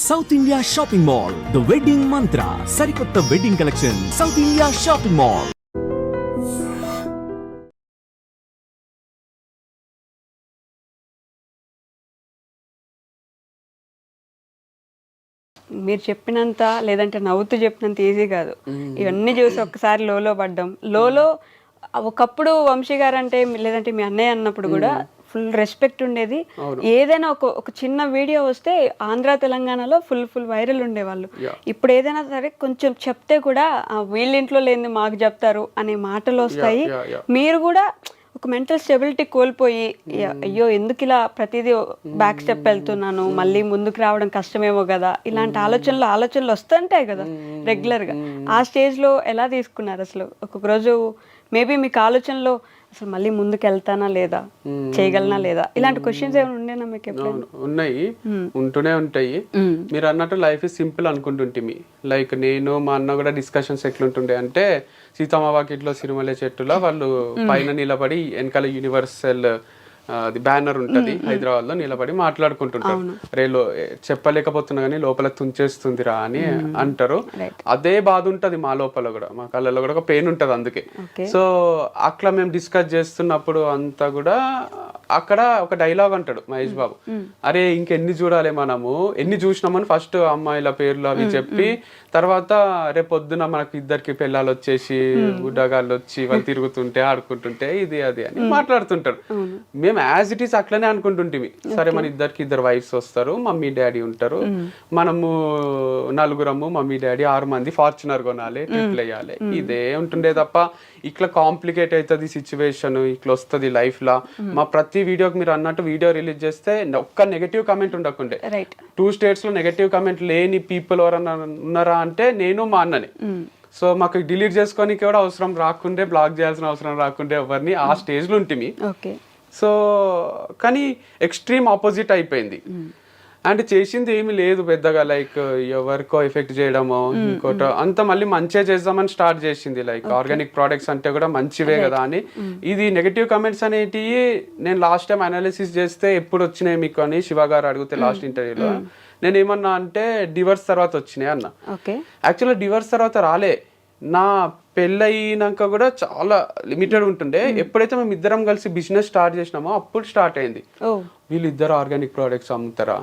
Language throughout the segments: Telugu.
South India shopping mall, the wedding మంత్ర, సరికొత్త wedding collection, south India shopping mall. మీరు చెప్పినంత లేదంటే నవ్వుతూ చెప్పినంత ఈజీ కాదు. ఇవన్నీ చూసి ఒక్కసారి లోలో పడ్డం. లోలో ఒకప్పుడు వంశీ గారు అంటే లేదంటే మీ అన్నయ్య అన్నప్పుడు కూడా ఫుల్ రెస్పెక్ట్ ఉండేది. ఏదైనా ఒక చిన్న వీడియో వస్తే ఆంధ్ర తెలంగాణలో ఫుల్ వైరల్ ఉండేవాళ్ళు. ఇప్పుడు ఏదైనా సరే కొంచెం చెప్తే కూడా వీళ్ళ ఇంట్లో లేని మాకు చెప్తారు అనే మాటలు వస్తాయి. మీరు కూడా ఒక మెంటల్ స్టెబిలిటీ కోల్పోయి అయ్యో ఎందుకు ఇలా ప్రతిదీ బ్యాక్ స్టెప్ వెళ్తున్నాను, మళ్ళీ ముందుకు రావడం కష్టమేమో కదా, ఇలాంటి ఆలోచనలు వస్తుంటాయి కదా రెగ్యులర్గా. ఆ స్టేజ్లో ఎలా తీసుకున్నారు అసలు? ఒక్కొక్క రోజు మేబీ మీకు ఆలోచనలో అసలు మళ్ళీ ముందుకు వెళ్తానా లేదా, చేయగలనా లేదా, ఇలాంటి క్వశ్చన్స్ ఏమైనా ఉండేనా మీకు? ఉన్నాయి, ఉంటూనే ఉంటాయి. మీరు అన్నట్టు లైఫ్ ఇస్ సింపుల్ అనుకుంటుంటే లైక్ నేను మా అన్న కూడా డిస్కషన్స్ ఎట్లుంటుండే అంటే సీతమ్మ వాకిట్లో సిరిమల్లె చెట్టులో వాళ్ళు పైన నిలబడి వెనకాల యూనివర్సల్ అది బ్యానర్ ఉంటది హైదరాబాద్ లో, నిలబడి మాట్లాడుకుంటుంటారు. రేలో చెప్పలేకపోతున్నా కానీ లోపల తుంచేస్తుందిరా అని అంటారు. అదే బాధ ఉంటది మా లోపల కూడా, మా కళ్ళలో కూడా ఒక పెయిన్ ఉంటది. అందుకే సో అట్లా మేము డిస్కస్ చేస్తున్నప్పుడు అంతా కూడా అక్కడ ఒక డైలాగ్ అంటాడు మహేష్ బాబు, అరే ఇంకెన్ని చూడాలి మనము, ఎన్ని చూసినామని ఫస్ట్ అమ్మాయిల పేర్లు అవి చెప్పి తర్వాత రేపొద్దున మనకు ఇద్దరికి పిల్లలు వచ్చేసి గుడ్డగాళ్ళు వచ్చి వాళ్ళు తిరుగుతుంటే ఆడుకుంటుంటే ఇది అది అని మాట్లాడుతుంటారు. మేము యాజ్ ఇట్ ఈస్ అట్లనే అనుకుంటుంటే సరే మన ఇద్దరికి ఇద్దరు వైఫ్స్ వస్తారు, మమ్మీ డాడీ ఉంటారు, మనము నలుగురము మమ్మీ డాడీ 6 మంది ఫార్చునర్ కొనాలి, ట్రిప్లు వేయాలి, ఇదే ఉంటుండే తప్ప ఇట్లా కాంప్లికేట్ అవుతుంది సిచ్యువేషన్, ఇట్లా వస్తుంది లైఫ్ లా. మా ప్రతి వీడియోకి మీరు అన్నట్టు వీడియో రిలీజ్ చేస్తే ఒక్క నెగటివ్ కామెంట్ ఉండకుండే. 2 states లో నెగటివ్ కామెంట్ లేని పీపుల్ ఎవరన్నా ఉన్నారా అంటే నేను మా అన్నని. సో మాకు డిలీట్ చేసుకోనికి కూడా అవసరం రాకుండే, బ్లాక్ చేయాల్సిన అవసరం రాకుండే ఎవరిని, ఆ స్టేజ్ లో ఉంటుంది. సో కానీ ఎక్స్ట్రీమ్ ఆపోజిట్ అయిపోయింది. అండ్ చేసింది ఏమి లేదు పెద్దగా, లైక్ ఎవరికో ఎఫెక్ట్ చేయడమో ఇంకోటో అంత, మళ్ళీ మంచిగా చేద్దామని స్టార్ట్ చేసింది. లైక్ ఆర్గానిక్ ప్రోడక్ట్స్ అంటే కూడా మంచివే కదా అని. ఇది నెగటివ్ కమెంట్స్ అనేటివి నేను లాస్ట్ టైం అనాలిసిస్ చేస్తే ఎప్పుడు వచ్చినాయి మీకు అని శివ గారు అడిగితే లాస్ట్ ఇంటర్వ్యూలో నేను ఏమన్నా అంటే డివర్స్ తర్వాత వచ్చినాయి అన్న. యాక్చువల్గా డివర్స్ తర్వాత రాలే, నా పెళ్ళయినాక కూడా చాలా లిమిటెడ్ ఉంటుండే. ఎప్పుడైతే మేము ఇద్దరం కలిసి బిజినెస్ స్టార్ట్ చేసినామో అప్పుడు స్టార్ట్ అయింది. వీళ్ళిద్దరు ఆర్గానిక్ ప్రోడక్ట్స్ అమ్ముతారా,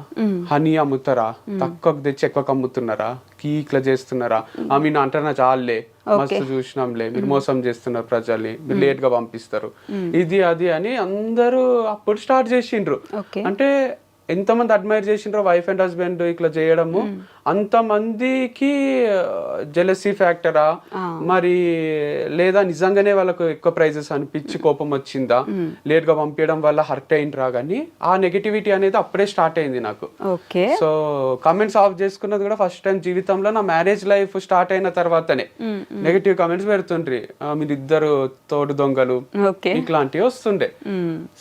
హనీ అమ్ముతారా, తక్కువకు తెచ్చి ఎక్కువకు అమ్ముతున్నారా, కీక్లా చేస్తున్నారా, మీరు అంటారా చాలే మస్తు చూసినాంలే, మీరు మోసం చేస్తున్నారు ప్రజల్ని, మీరు లేట్ గా పంపిస్తారు, ఇది అది అని అందరూ అప్పుడు స్టార్ట్ చేసిండ్రు. అంటే ఎంతమంది అడ్మైర్ చేసిండ్రో వైఫ్ అండ్ హస్బెండ్ ఇట్లా చేయడము, అంతమందికి జెలసీ ఫ్యాక్టరా మరి లేదా నిజంగానే వాళ్ళకు ఎక్కువ ప్రైజెస్ అనిపించి కోపం వచ్చిందా, లేట్ గా పంపించడం వల్ల హర్ట్ అయిండ్రా, కానీ ఆ నెగటివిటీ అనేది అప్పుడే స్టార్ట్ అయింది నాకు. సో కమెంట్స్ ఆఫ్ చేసుకున్నది కూడా ఫస్ట్ టైం జీవితంలో నా మ్యారేజ్ లైఫ్ స్టార్ట్ అయిన తర్వాతనే నెగటివ్ కమెంట్స్ పెడుతుండ్రి, మీరిద్దరు తోడు దొంగలు ఇట్లాంటివి వస్తుండే.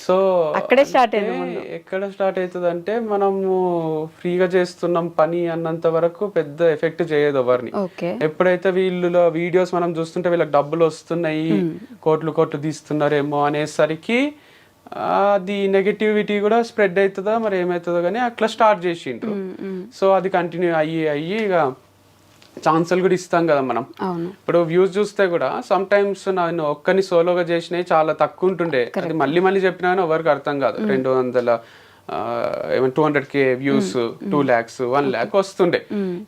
సో ఎక్కడ స్టార్ట్ అవుతుంది అంటే మనము ఫ్రీగా చేస్తున్నాం పని అన్నంత వరకు పెద్ద ఎఫెక్ట్ చేయదు ఎవరిని. ఎప్పుడైతే వీళ్ళు వీడియోస్ మనం చూస్తుంటే వీళ్ళకి డబ్బులు వస్తున్నాయి, కోట్లు తీస్తున్నారేమో అనేసరికి అది నెగటివిటీ కూడా స్ప్రెడ్ అవుతుందా మరి ఏమవుతుందో కానీ అట్లా స్టార్ట్ చేసిండ్రు. సో అది కంటిన్యూ అయ్యి ఇక ఛాన్సులు కూడా ఇస్తాం కదా మనం. ఇప్పుడు వ్యూస్ చూస్తే కూడా సమ్ టైమ్స్ నేను ఒక్కని సోలోగా చేసినవి చాలా తక్కువ ఉంటుండే, అది మళ్ళీ చెప్పినా ఎవరికి అర్థం కాదు. 200K వ్యూస్, 2 lakhs, 1 lakh వస్తుండే.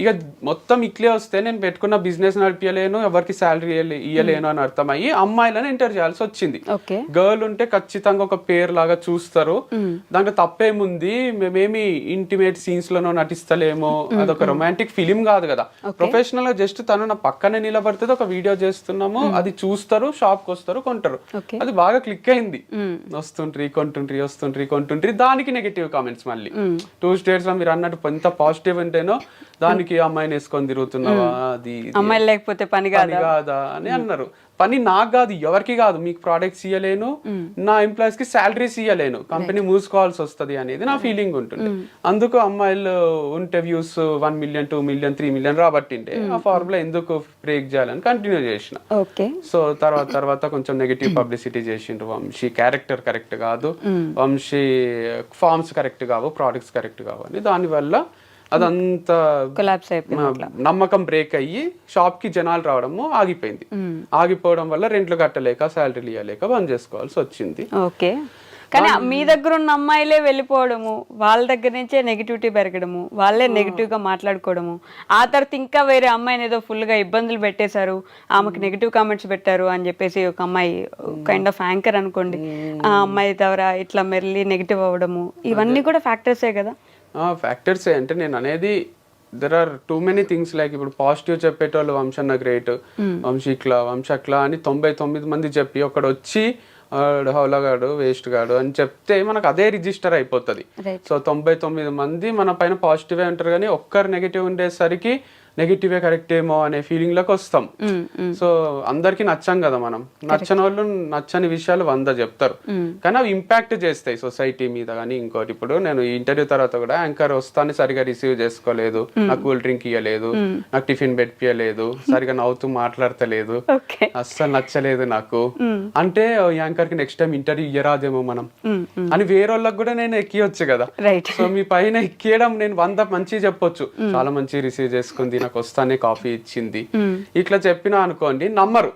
ఇక మొత్తం ఇట్లే వస్తే నేను పెట్టుకున్న బిజినెస్ నడిపించలేను, ఎవరికి శాలరీ ఇవ్వలేను అని అర్థమయ్యి అమ్మాయిలను ఎంటర్ చేయాల్సి వచ్చింది. గర్ల్ ఉంటే ఖచ్చితంగా ఒక పేరు లాగా చూస్తారు, దాంట్లో తప్పేముంది, మేమేమి ఇంటిమేట్ సీన్స్ లోనో నటిస్తలేమో, అదొక రొమాంటిక్ ఫిలిం కాదు కదా, ప్రొఫెషనల్ గా జస్ట్ తను నా పక్కనే నిలబడుతుంది, ఒక వీడియో చేస్తున్నాము, అది చూస్తారు, షాప్ కి వస్తారు, కొంటారు. అది బాగా క్లిక్ అయింది, వస్తుంట్రీ కొంటుంట్రీ, దానికి నెగటివ్ కామెంట్స్ మళ్ళీ 2 states లో మీరు అన్నట్టు ఎంత పాజిటివ్ ఉంటేనో దానికి అమ్మాయిని వేసుకొని తిరుగుతున్నావా, అది అమ్మాయి లేకపోతే పని కాదా అని అన్నారు. పని నాకు కాదు, ఎవరికి కాదు, మీకు ప్రోడక్ట్స్ ఇవ్వలేను, నా ఎంప్లాయీస్ కి శాలరీస్ ఇవ్వలేను, కంపెనీ మూసుకోవాల్సి వస్తుంది అనేది నా ఫీలింగ్ ఉంటుంది. అందుకు అమ్మాయిలు ఉంటే వ్యూస్ 1 million, 2 million, 3 million రాబట్టిండే ఆ ఫార్ములా ఎందుకు బ్రేక్ చేయాలని కంటిన్యూ చేసిన. సో తర్వాత కొంచెం నెగటివ్ పబ్లిసిటీ చేసిండ్రు, వంశీ క్యారెక్టర్ కరెక్ట్ కాదు, వంశీ ఫార్మ్స్ కరెక్ట్ కావు, ప్రోడక్ట్స్ కరెక్ట్ కావు అని. దానివల్ల అదంతా కొలాప్స్ అయిపోయింది. నమ్మకం బ్రేక్ అయ్యి షాప్ కి జనాలు రావడము ఆగిపోయింది. ఆగిపోవడం వల్ల రెంట్లు కట్టలేక శాలరీలు ఇవ్వలేక బంద్ చేసుకోవాల్సి వచ్చింది. ఓకే, కానీ మీ దగ్గర ఉన్న అమ్మాయిలే వెళ్ళిపోవడము, వాళ్ళ దగ్గర నుంచే నెగిటివిటీ పెరగడము, వాళ్ళే నెగిటివ్ గా మాట్లాడుకోవడము, ఆ తర్వాత ఇంకా వేరే అమ్మాయిని ఏదో ఫుల్ గా ఇబ్బందులు పెట్టేశారు, ఆమెకు నెగిటివ్ కామెంట్స్ పెట్టారు అని చెప్పేసి ఒక అమ్మాయి కైండ్ ఆఫ్ యాంకర్ అనుకోండి, ఆ అమ్మాయి ద్వారా ఇట్లా మెల్లి నెగిటివ్ అవ్వడము, ఇవన్నీ కూడా ఫ్యాక్టర్సే కదా. ఫ్యాక్టర్సే అంటే నేను అనేది there are too many things. Like ఇప్పుడు పాజిటివ్ చెప్పేటోళ్ళు వంశన్న గ్రేట్, వంశక్లా అని 99 మంది చెప్పి ఒకడు వచ్చి హౌలగాడు వేస్ట్ గాడు అని చెప్తే మనకు అదే రిజిస్టర్ అయిపోతుంది. సో 99 మంది మన పైన పాజిటివే ఉంటారు, కానీ ఒక్కరు నెగిటివ్ ఉండేసరికి నెగిటివే కరెక్ట్ ఏమో అనే ఫీలింగ్ లోకి వస్తాం. సో అందరికి నచ్చం కదా మనం. నచ్చని వాళ్ళు నచ్చని విషయాలు 100 చెప్తారు, కానీ అవి ఇంపాక్ట్ చేస్తాయి సొసైటీ మీద. కానీ ఇంకోటి, ఇప్పుడు నేను ఈ ఇంటర్వ్యూ తర్వాత కూడా యాంకర్ వస్తానే సరిగా రిసీవ్ చేసుకోలేదు, నాకు కూల్ డ్రింక్ ఇవ్వలేదు, నాకు టిఫిన్ పెట్టియలేదు, సరిగా నవ్వుతూ మాట్లాడతలేదు, అస్సలు నచ్చలేదు నాకు అంటే యాంకర్ కి నెక్స్ట్ టైం ఇంటర్వ్యూ ఇయ్యరాదేమో మనం అని వేరే వాళ్ళకి కూడా నేను ఎక్కియొచ్చు కదా. సో మీ పైన ఎక్కియడం నేను 100 మంచి చెప్పొచ్చు, చాలా మంచి రిసీవ్ చేసుకుంది, నాకు వస్తానే కాఫీ ఇచ్చింది, ఇట్లా చెప్పినా అనుకోండి నమ్మరు.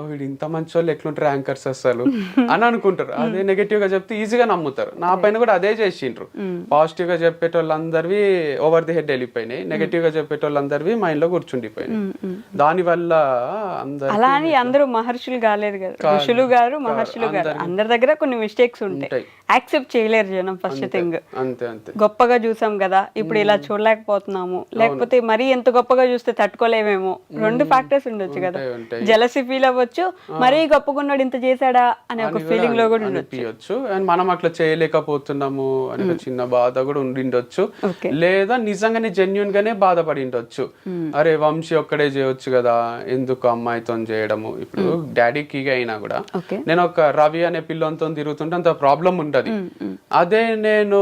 వీడు ఇంత మంచి వాళ్ళు ఎట్లుంటారు యాంకర్స్ అసలు అని అనుకుంటారు. అదే నెగటివ్ గా చెప్తే ఈజీగా నమ్ముతారు. నా పైన కూడా అదే చేసిండ్రు. పాజిటివ్ గా చెప్పేటోళ్ళందరివి ఓవర్ ది హెడ్ వెళ్ళిపోయినాయి, నెగటివ్ గా చెప్పేటోళ్ళందరివి మైండ్ లో కూర్చుండిపోయినాయి. దాని వల్ల అలా అని అందరూ మహర్షులు కాలేదు కదా, ఋషులు గారు మహర్షులు గారు, అందరి దగ్గర కొన్ని మిస్టేక్స్ ఉంటాయి, యాక్సెప్ట్ చేయలేరు జనం. ఫస్ట్ థింగ్ అంతే అంతే, గొప్పగా చూసాం కదా ఇప్పుడు ఇలా చూడలేకపోతున్నాము, లేకపోతే మరీ ఎంత గొప్పగా చూస్తే తట్టుకోలేమేమో, 2 ఫ్యాక్టర్స్ ఉండొచ్చు కదా. జెలసీ ఫీల్ అవ్వచ్చు, మరీ గొప్పగా ఉన్నాడు ఇంత చేశాడా అనే ఒక ఫీలింగ్ లో కూడా ఉండొచ్చు. అండ్ మనం అట్లా చేయలేకపోతున్నాము అనే ఒక చిన్న బాధ కూడా ఉండిండొచ్చు, లేదా నిజంగానే జెన్యున్ గానే బాధపడి ఉండొచ్చు. అరే వంశీ ఒక్కడే చేయొచ్చు కదా, ఎందుకు అమ్మాయితో చేయడము. ఇప్పుడు డాడీకి అయినా కూడా నేను ఒక రవి అనే పిల్లలతో తిరుగుతుంటే అంత ప్రాబ్లం ఉండదు. అదే నేను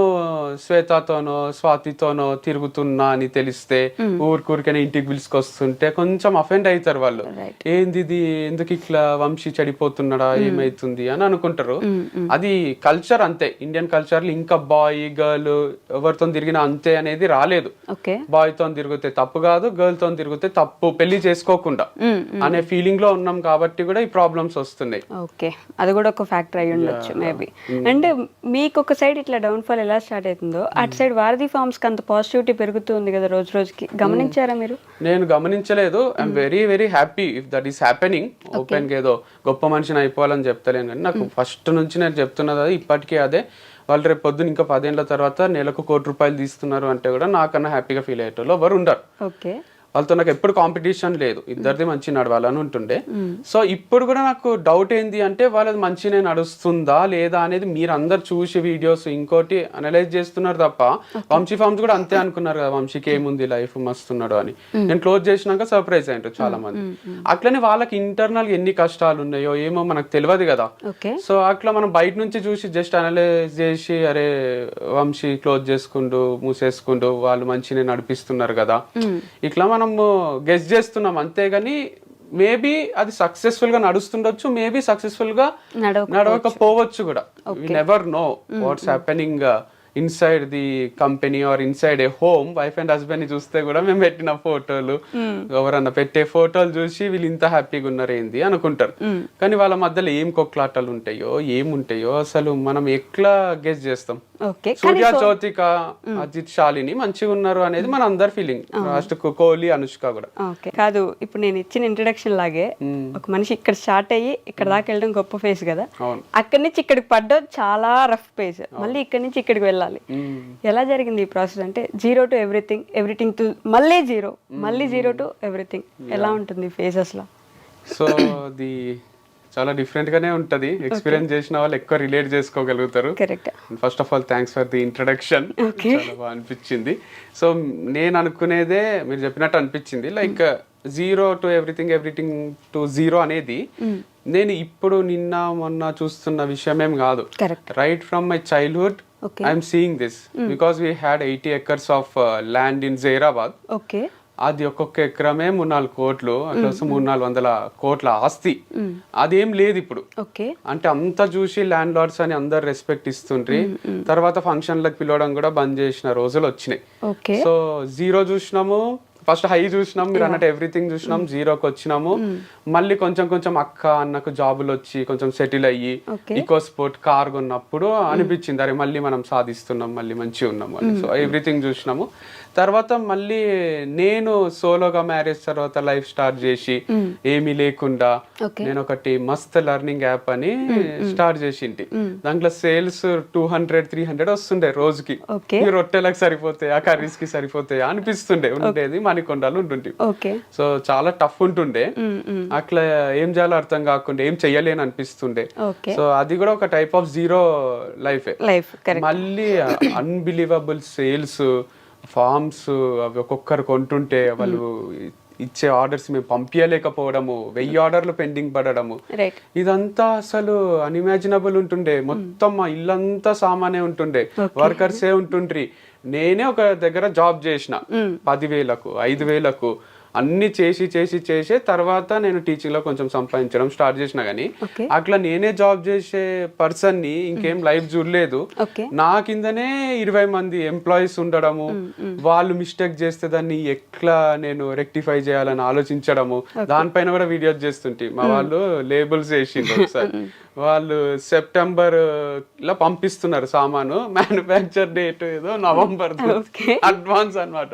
శ్వేతతోనో స్వాతితోనో తిరుగుతున్నా అని తెలిస్తే ఊరికైనా ఇంటికి పిలుచుకొస్తుంటే కొంచెం అఫెండ్ అవుతారు వాళ్ళు. ఏంది ఇది, ఎందుకు ఇట్లా వంశీ చెడిపోతున్నాడా, ఏమైతుంది అని అనుకుంటారు. అది కల్చర్ అంతే, ఇండియన్ కల్చర్ లో ఇంకా బాయ్ గర్ల్ ఎవరితో తిరిగినా అంతే అనేది రాలేదు. బాయ్ తో తిరిగితే తప్పు కాదు, గర్ల్ తో తిరిగితే తప్పు, పెళ్లి చేసుకోకుండా అనే ఫీలింగ్ లో ఉన్నాం కాబట్టి కూడా ఈ ప్రాబ్లమ్స్ వస్తున్నాయి. ఓకే, అది కూడా ఒక ఫ్యాక్టర్ అయి ఉండొచ్చు మేబీ. అండ్ మీకు ఒక సైడ్ ఇట్లా డౌన్ ఫాల్ ఎలా స్టార్ట్ అవుతుందో అటు సైడ్ వారధి ఫార్మ్స్ కి అంత పాజిటివిటీ పెరుగుతుంది కదా రోజు రోజుకి, గమనించారా మీరు? నేను గమనించలేదు. I'm very very happy if that is happening. Open గా ఏదో గొప్ప మనిషిని అయిపోవాలని చెప్తలేను, కానీ నాకు ఫస్ట్ నుంచి నేను చెప్తున్నది అది, ఇప్పటికీ అదే. వాళ్ళు రేపు పొద్దున ఇంకా 10 ఏళ్ల తర్వాత నెలకు ₹1 కోటి తీస్తున్నారు అంటే కూడా నాకన్నా హ్యాపీగా ఫీల్ అయ్యేటోళ్ళు ఎవరు ఉండరు. వాళ్ళతో నాకు ఎప్పుడు కాంపిటీషన్ లేదు, ఇద్దరిది మంచి నడవాలని ఉంటుండే. సో ఇప్పుడు కూడా నాకు డౌట్ ఏంది అంటే వాళ్ళది మంచిగా నడుస్తుందా లేదా అనేది మీరు అందరు చూసి వీడియోస్ ఇంకోటి అనలైజ్ చేస్తున్నారు తప్ప, వంశీ ఫార్మ్స్ కూడా అంతే అనుకున్నారు కదా, వంశీకి ఏముంది లైఫ్ మస్తున్నాడు అని. నేను క్లోజ్ చేసినాక సర్ప్రైజ్ అయ్యారు చాలా మంది. అట్లనే వాళ్ళకి ఇంటర్నల్ ఎన్ని కష్టాలు ఉన్నాయో ఏమో మనకు తెలియదు కదా. సో అట్లా మనం బయట నుంచి చూసి జస్ట్ అనలైజ్ చేసి అరే వంశీ క్లోజ్ చేసుకుంటూ మూసేసుకుంటూ వాళ్ళు మంచిగా నడిపిస్తున్నారు కదా, ఇట్లా మనం గెస్ చేస్తున్నాం అంతేగాని మేబీ అది సక్సెస్ఫుల్ గా నడుస్తుండొచ్చు, మేబీ సక్సెస్ఫుల్ గా నడవకపోవచ్చు కూడా. We never know what's happening inside the company or inside a home. Wife and husband ని చూస్తే కూడా మేము పెట్టిన ఫోటోలు, ఎవరన్నా పెట్టే ఫోటోలు చూసి వీళ్ళు ఇంత హ్యాపీగా ఉన్నారు ఏంది అనుకుంటారు, కానీ వాళ్ళ మధ్యలో ఏం కొట్లాటలు ఉంటాయో ఏముంటాయో అసలు మనం ఎట్లా గెస్ చేస్తాం. సూర్య జ్యోతిక అజిత్ శాలిని మంచిగా ఉన్నారు అనేది మన అందరి ఫీలింగ్, లాస్ట్ కోహ్లీ అనుష్క కూడా కాదు. ఇప్పుడు నేను ఇచ్చిన ఇంట్రడక్షన్ లాగే ఒక మనిషి ఇక్కడ స్టార్ట్ అయ్యి ఇక్కడ దాకా వెళ్ళడం గొప్ప ఫేస్ కదా, అక్కడి నుంచి ఇక్కడికి పడ్డం చాలా రఫ్ ఫేస్, మళ్ళీ ఇక్కడి నుంచి ఇక్కడికి వెళ్ళాలి. ఎలా జరిగింది ఈ ప్రాసెస్? అంటే 0 to everything, everything to మళ్ళీ 0, మళ్ళీ 0 to everything, ఎలా ఉంటుంది ఫేజెస్ లో? సో ది చాలా డిఫరెంట్ గానే ఉంటది, ఎక్స్పీరియన్స్ చేసిన వాళ్ళు ఎక్కువ రిలేట్ చేసుకోగలుగుతారు. First of all thanks for the introduction, చాలా బాగా అనిపించింది. సో నేను అనుకునేదే మీరు చెప్పినట్టు అనిపించింది, like 0 to everything, everything to 0 అనేది నేను ఇప్పుడు నిన్న మొన్న చూస్తున్న విషయమేం కాదు. Right from my childhood I'm seeing this, because we had 80 acres of land in Zaheerabad. అది ఒక్కొక్క ఎకరమే 3-4 కోట్లు, అట్లా 300-400 కోట్ల ఆస్తి. అదేం లేదు ఇప్పుడు. ఓకే. అంటే అంతా చూసి ల్యాండ్ లార్డ్స్ అని అందరు రెస్పెక్ట్ ఇస్తుండ్రి. తర్వాత ఫంక్షన్లకు పిలవడం కూడా బంద్ చేసిన రోజులు వచ్చినాయి. ఓకే. సో 0 చూసినాము, ఫస్ట్ హై చూసినాం, మీరు అన్నట్టు ఎవ్రీథింగ్ చూసినాం, 0కి వచ్చినాము. మళ్ళీ కొంచెం కొంచెం అక్క అన్నకు జాబులు వచ్చి కొంచెం సెటిల్ అయ్యి ఈకో స్పోర్ట్ కార్ కొన్నప్పుడు అనిపించింది అరే మళ్ళీ మనం సాధిస్తున్నాం, మళ్ళీ మంచిగా ఉన్నాం అని. సో ఎవ్రీథింగ్ చూసినాము. తర్వాత మళ్ళీ నేను సోలోగా మ్యారేజ్ తర్వాత లైఫ్ స్టార్ట్ చేసి ఏమీ లేకుండా నేను ఒకటి మస్త్ లెర్నింగ్ యాప్ అని స్టార్ట్ చేసింటి. దాంట్లో సేల్స్ 200-300 వస్తుండే రోజుకి. ఈ రొట్టెలకు సరిపోతాయా, కర్రీస్ కి సరిపోతాయా అనిపిస్తుండే ఉండేది. మణికొండలు ఉంటుండే. సో చాలా టఫ్ ఉంటుండే, అట్లా ఏం చేయాలో అర్థం కాకుండా ఏం చెయ్యలేని అనిపిస్తుండే. సో అది కూడా ఒక టైప్ ఆఫ్ 0 లైఫ్. మళ్ళీ అన్బిలీవబుల్ సేల్స్, ఫార్మ్స్ అవి ఒక్కొక్కరు కొంటుంటే వాళ్ళు ఇచ్చే ఆర్డర్స్ మేము పంపించలేకపోవడము, 1000 ఆర్డర్లు పెండింగ్ పడడము, ఇదంతా అసలు అన్ఇమాజినబుల్ ఉంటుండే. మొత్తం మా ఇల్లంతా సామానే ఉంటుండే, వర్కర్సే ఉంటుండ్రి. నేనే ఒక దగ్గర జాబ్ చేసిన 10,000కు 5,000కు అన్ని చేసి చేసి చేసే తర్వాత నేను టీచింగ్ లో కొంచెం సంపాదించడం స్టార్ట్ చేసిన. కానీ అట్లా నేనే జాబ్ చేసే పర్సన్ ని ఇంకేం లైఫ్ చూడలేదు. నా కిందనే 20 మంది ఎంప్లాయీస్ ఉండడము, వాళ్ళు మిస్టేక్ చేస్తే దాన్ని ఎట్లా నేను రెక్టిఫై చేయాలని ఆలోచించడము, దానిపైన కూడా వీడియోస్ చేస్తుంటే మా వాళ్ళు లేబుల్స్ వేసిండ్రు. ఒకసారి వాళ్ళు సెప్టెంబర్ లో పంపిస్తున్నారు సామాను, మ్యానుఫ్యాక్చర్ డేట్ ఏదో నవంబర్, అడ్వాన్స్ అన్నమాట.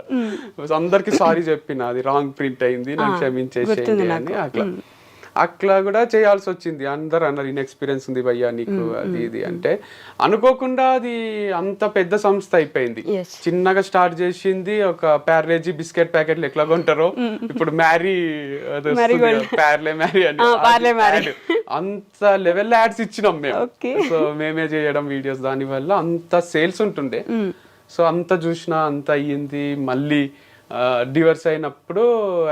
అందరికి సారీ చెప్పిన అది రాంగ్ ప్రింట్ అయింది, నాకు క్షమించేసేయండి అని. అట్లా కూడా చేయాల్సి వచ్చింది. అందరు అన్నారు ఇన్ఎక్స్పీరియన్స్ ఉంది భయ్యా నీకు, అది ఇది అంటే. అనుకోకుండా అది అంత పెద్ద సంస్థ అయిపోయింది. చిన్నగా స్టార్ట్ చేసింది, ఒక ప్యారేజీ బిస్కెట్ ప్యాకెట్లు ఎట్లా కొంటారో ఇప్పుడు మ్యారీ ప్యార్లే మ్యారీ అంటే అంత లెవెల్ యాడ్స్ ఇచ్చినాం మేము. సో మేమే చేయడం వీడియోస్, దాని వల్ల అంత సేల్స్ ఉంటుండే. సో అంత చూసినా అంత అయ్యింది. మళ్ళీ డివర్స్ అయినప్పుడు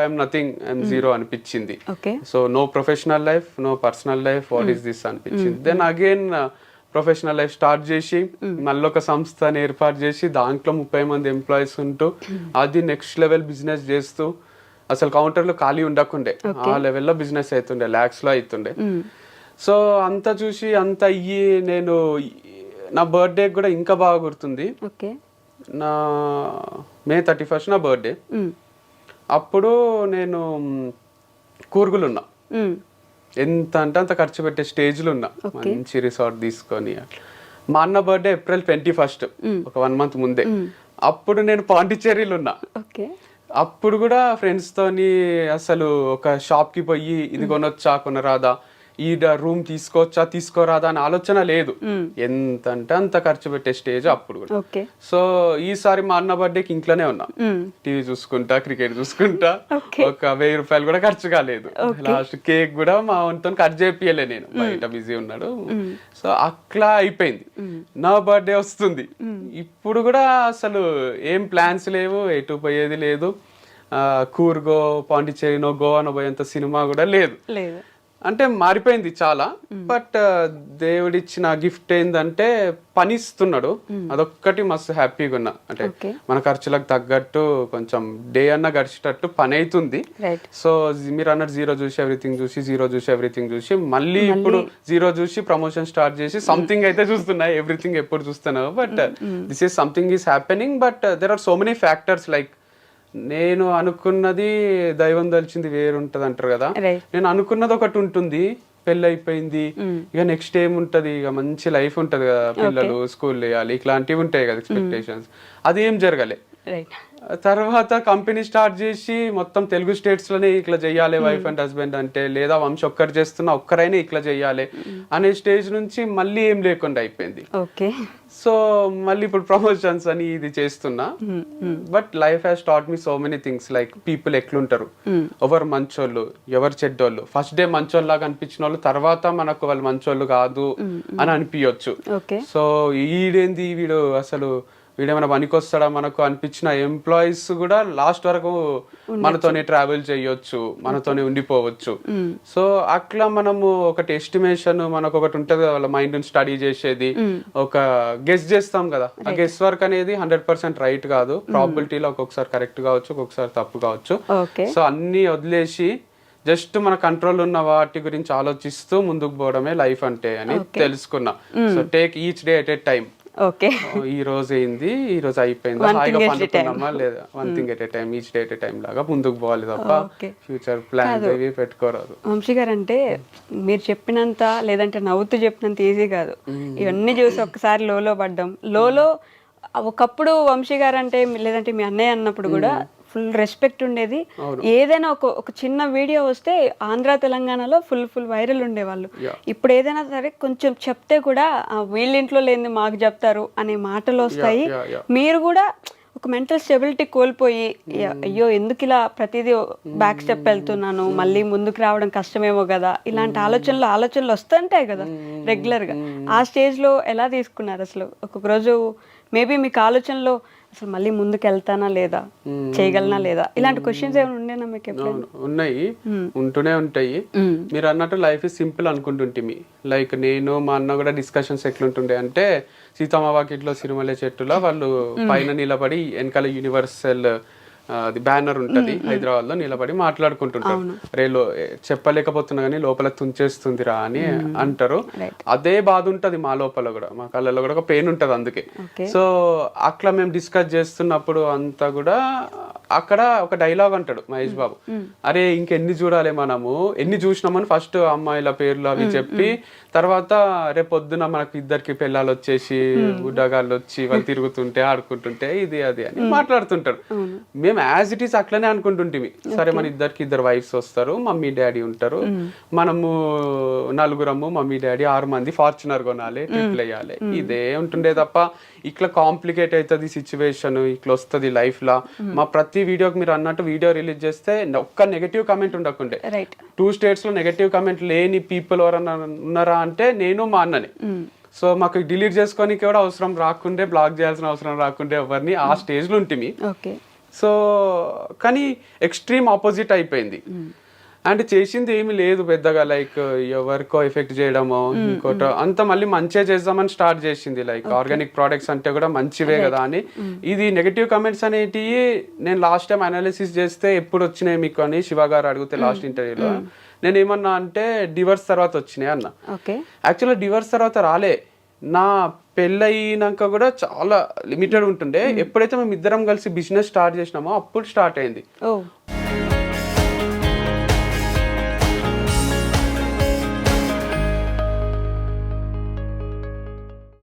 ఐఎమ్ నథింగ్, ఐఎమ్ 0 అనిపించింది. So no professional life, no personal life, what is this అనిపించింది. Then again professional life start చేసి మళ్ళీ ఒక సంస్థని ఏర్పాటు చేసి దాంట్లో 30 మంది ఎంప్లాయీస్ ఉంటూ అది నెక్స్ట్ లెవెల్ బిజినెస్ చేస్తూ అసలు కౌంటర్లో ఖాళీ ఉండకుండే, ఆ లెవెల్లో బిజినెస్ అవుతుండే, lakhs లో అవుతుండే. సో అంతా చూసి అంత అయ్యి నేను నా బర్త్డే కూడా ఇంకా బాగా గుర్తుంది. నా May 31 నా బర్త్డే. అప్పుడు నేను కూర్గులు ఉన్నా, ఎంత అంటే అంత ఖర్చు పెట్టే స్టేజ్లో ఉన్నా, మంచి రిసార్ట్ తీసుకొని. మా అన్న బర్త్డే April 21, ఒక 1 month ముందే. అప్పుడు నేను పాండిచ్చేరిలో ఉన్నా. అప్పుడు కూడా ఫ్రెండ్స్ తోని అసలు ఒక షాప్ కి పోయి ఇది కొనొచ్చా కొనరాదా, ఈ రూమ్ తీసుకోవచ్చా తీసుకోరాదా అని ఆలోచన లేదు. ఎంత అంటే అంత ఖర్చు పెట్టే స్టేజ్ అప్పుడు కూడా. సో ఈసారి మా అన్న బర్త్డేకి ఇంట్లోనే ఉన్నా, టీవీ చూసుకుంటా, క్రికెట్ చూసుకుంటా, ఒక 1000 రూపాయలు కూడా ఖర్చు కాలేదు. లాస్ట్ కేక్ కూడా మా వంతో కట్ చేపియలే, నేను బయట బిజీ ఉన్నాడు. సో అట్లా అయిపోయింది. నా బర్త్డే వస్తుంది, ఇప్పుడు కూడా అసలు ఏం ప్లాన్స్ లేవు, ఎటు పోయేది లేదు. కూర్గో, పాండిచ్చేరినో, గోవానో పోయేంత సినిమా కూడా లేదు. అంటే మారిపోయింది చాలా. బట్ దేవుడిచ్చిన గిఫ్ట్ ఏంటంటే పని ఇస్తున్నాడు, అదొక్కటి మస్తు హ్యాపీగా ఉన్నా. అంటే మన ఖర్చులకు తగ్గట్టు కొంచెం డే అన్న గడిచేటట్టు పని అవుతుంది. సో మీరు అన్నట్టు 0 చూసి ఎవ్రీథింగ్ చూసి, 0 చూసి ఎవ్రీథింగ్ చూసి, మళ్ళీ ఇప్పుడు 0 చూసి ప్రమోషన్ స్టార్ట్ చేసి సంథింగ్ అయితే చూస్తున్నా. ఎవ్రీథింగ్ ఎప్పుడు చూస్తున్నావు, but this is something is happening. But there are so many factors. Like నేను అనుకున్నది దైవం దలిచింది వేరు ఉంటది అంటారు కదా, నేను అనుకున్నది ఒకటి ఉంటుంది, పెళ్ళి అయిపోయింది, ఇక నెక్స్ట్ ఏముంటది, ఇక మంచి లైఫ్ ఉంటది కదా, పిల్లలు స్కూల్ వేయాలి, ఇట్లాంటివి ఉంటాయి కదా ఎక్స్పెక్టేషన్స్. అది ఏం జరగలే. తర్వాత కంపెనీ స్టార్ట్ చేసి మొత్తం తెలుగు స్టేట్స్ లోనే ఇట్లా చెయ్యాలి వైఫ్ అండ్ హస్బెండ్ అంటే, లేదా వంశ ఒక్కరు చేస్తున్నా ఒక్కరైనా ఇట్లా చెయ్యాలి అనే స్టేజ్ నుంచి మళ్ళీ ఏం లేకుండా అయిపోయింది. సో మళ్ళీ ఇప్పుడు ప్రమోషన్స్ అని ఇది చేస్తున్నా. But life has taught me so many things. Like people ఎట్లుంటారు, ఎవరు మంచోళ్ళు ఎవరు చెడ్డోళ్ళు. ఫస్ట్ డే మంచోళ్ళు లాగా అనిపించిన వాళ్ళు తర్వాత మనకు వాళ్ళు మంచోళ్ళు కాదు అని అనిపించవచ్చు. సో ఈడేంది వీడు అసలు వీడేమైనా పనికొస్తాడా మనకు అనిపించిన ఎంప్లాయీస్ కూడా లాస్ట్ వరకు మనతోనే ట్రావెల్ చేయొచ్చు, మనతోనే ఉండిపోవచ్చు. సో అట్లా మనము ఒకటి ఎస్టిమేషన్ మనకు ఒకటి ఉంటుంది కదా, వాళ్ళ మైండ్ స్టడీ చేసేది, ఒక గెస్ చేస్తాం కదా, ఆ గెస్ వర్క్ అనేది 100% రైట్ కాదు. ప్రాబిలిటీలో ఒక్కొక్కసారి కరెక్ట్ కావచ్చు, ఒక్కొక్కసారి తప్పు కావచ్చు. సో అన్ని వదిలేసి జస్ట్ మన కంట్రోల్ ఉన్న వాటి గురించి ఆలోచిస్తూ ముందుకు పోవడమే లైఫ్ అంటే అని తెలుసుకున్నా. So take each day at a time. Okay, ఈ రోజు అయింది, ఈ రోజు అయిపోయింది, హాయిగా పండుకున్నామా లేదా, one thing at a time, each day at a time లాగా ముందుకు పోవాలి తప్ప ఫ్యూచర్ ప్లాన్ ఏవి పెట్టుకోరాదు. వంశీ గారు అంటే మీరు చెప్పినంత లేదంటే నవ్వుతూ చెప్పినంత ఈజీ కాదు. ఇవన్నీ చూసి ఒక్కసారి లోలో పడ్డం, లోలో ఒకప్పుడు వంశీ గారు అంటే లేదంటే మీ అన్నయ్య అన్నప్పుడు కూడా ఫుల్ రెస్పెక్ట్ ఉండేది. ఏదైనా ఒక చిన్న వీడియో వస్తే ఆంధ్ర తెలంగాణలో ఫుల్ వైరల్ ఉండేవాళ్ళు. ఇప్పుడు ఏదైనా సరే కొంచెం చెప్తే కూడా వీళ్ళ ఇంట్లో లేని మాకు చెప్తారు అనే మాటలు వస్తాయి. మీరు కూడా ఒక మెంటల్ స్టెబిలిటీ కోల్పోయి అయ్యో ఎందుకు ఇలా ప్రతిదీ బ్యాక్ స్టెప్ వెళ్తున్నాను, మళ్ళీ ముందుకు రావడం కష్టమేమో కదా, ఇలాంటి ఆలోచనలు వస్తుంటాయి కదా రెగ్యులర్గా. ఆ స్టేజ్లో ఎలా తీసుకున్నారు అసలు? ఒక్కొక్క రోజు మేబీ మీకు ఆలోచనలో అసలు మళ్ళీ ముందుకు వెళ్తానా లేదా, చేయగలనా లేదా, ఇలాంటి క్వశ్చన్స్ ఏమైనా ఉండేనా మీకు? ఉన్నాయి, ఉంటూనే ఉంటాయి. మీరు అన్నట్టు లైఫ్ ఇస్ సింపుల్ అనుకుంటుంటిమి. లైక్ నేను మా అన్న కూడా డిస్కషన్స్ ఎట్లుంటుండే అంటే, సీతమ్మ వాకిట్లో సిరిమల్లె చెట్టులో వాళ్ళు పైన నిలబడి వెనకాల యూనివర్సల్ అది బ్యానర్ ఉంటది హైదరాబాద్ లో, నిలబడి మాట్లాడుకుంటుంటారు. రేలో చెప్పలేకపోతున్నా కానీ లోపల తుంచేస్తుందిరా అని అంటారు. అదే బాధ ఉంటది మా లోపల కూడా, మా కళ్ళలో కూడా ఒక పెయిన్ ఉంటది. అందుకే సో అట్లా మేము డిస్కస్ చేస్తున్నప్పుడు అంతా కూడా అక్కడ ఒక డైలాగ్ అంటాడు మహేష్ బాబు, అరే ఇంకెన్ని చూడాలి మనము, ఎన్ని చూసినామని ఫస్ట్ అమ్మాయిల పేర్లు అవి చెప్పి, తర్వాత రేపు పొద్దున మనకు ఇద్దరికి పిల్లలు వచ్చేసి గుడ్డగాళ్ళు వచ్చి వాళ్ళు తిరుగుతుంటే ఆడుకుంటుంటే ఇది అది అని మాట్లాడుతుంటారు. మేము యాజ్ ఇట్ ఈస్ అట్లనే అనుకుంటుంటిమి. సరే మన ఇద్దరికి ఇద్దరు వైఫ్స్ వస్తారు, మమ్మీ డాడీ ఉంటారు, మనము నలుగురము మమ్మీ డాడీ 6 మంది ఫార్చునర్ కొనాలి, ట్రిప్లు వేయాలి, ఇదే ఉంటుండే తప్ప ఇట్లా కాంప్లికేట్ అవుతుంది సిచ్యువేషన్, ఇట్లా వస్తుంది లైఫ్ లా. మా ప్రతి వీడియోకి మీరు అన్నట్టు వీడియో రిలీజ్ చేస్తే ఒక్క నెగటివ్ కమెంట్ ఉండకుండే. 2 states లో నెగటివ్ కమెంట్ లేని పీపుల్ ఎవరన్నా ఉన్నారా అంటే నేను మా అన్నని. సో మాకు డిలీట్ చేసుకోనికి కూడా అవసరం రాకుండే, బ్లాక్ చేయాల్సిన అవసరం రాకుండే ఎవరిని, ఆ స్టేజ్ లో ఉంటుంది. సో కానీ ఎక్స్ట్రీమ్ ఆపోజిట్ అయిపోయింది. అంటే చేసింది ఏమి లేదు పెద్దగా, లైక్ ఎవరికో ఎఫెక్ట్ చేయడమో ఇంకోటో అంత, మళ్ళీ మంచిగా చేద్దామని స్టార్ట్ చేసింది. లైక్ ఆర్గానిక్ ప్రోడక్ట్స్ అంటే కూడా మంచివే కదా అని. ఇది నెగటివ్ కమెంట్స్ అనేటివి నేను లాస్ట్ టైం అనాలిసిస్ చేస్తే ఎప్పుడు వచ్చినాయి మీకు అని శివ గారు అడిగితే లాస్ట్ ఇంటర్వ్యూలో నేను ఏమన్నా అంటే డివర్స్ తర్వాత వచ్చినాయి అన్న. యాక్చువల్గా డివర్స్ తర్వాత రాలే, నా పెళ్ళయినాక కూడా చాలా లిమిటెడ్ ఉంటుండే. ఎప్పుడైతే మేము ఇద్దరం కలిసి బిజినెస్ స్టార్ట్ చేసినామో అప్పుడు స్టార్ట్ అయింది.